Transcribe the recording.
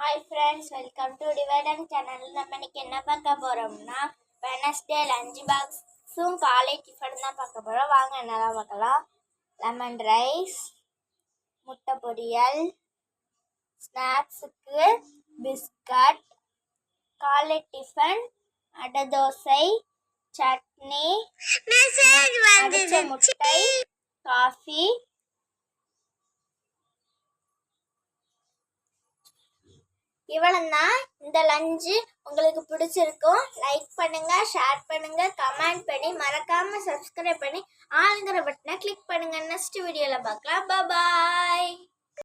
Hi friends, welcome to டிவைடன் channel. நம்ம இன்னைக்கு என்ன பார்க்க போகிறோம்னா வெனஸ்டே லஞ்ச் பாக்ஸும் காலை டிஃபன் தான் பார்க்க போகிறோம். வாங்க என்னெல்லாம் பார்க்கலாம். லெமன் ரைஸ், முட்டை பொரியல், ஸ்நாக்ஸுக்கு பிஸ்கட், காலை டிஃபன், அடை தோசை, சட்னி, அவிச்ச முட்டை, காஃபி. இவ்வளவுதான். இந்த லஞ்சு உங்களுக்கு பிடிச்சிருக்கும். லைக் பண்ணுங்க, ஷேர் பண்ணுங்க, கமெண்ட் பண்ணி மறக்காம சப்ஸ்கிரைப் பண்ணி ஆளுங்கிற பட்டனை கிளிக் பண்ணுங்க. நெக்ஸ்ட் வீடியோல பார்க்கலாம். பாய்.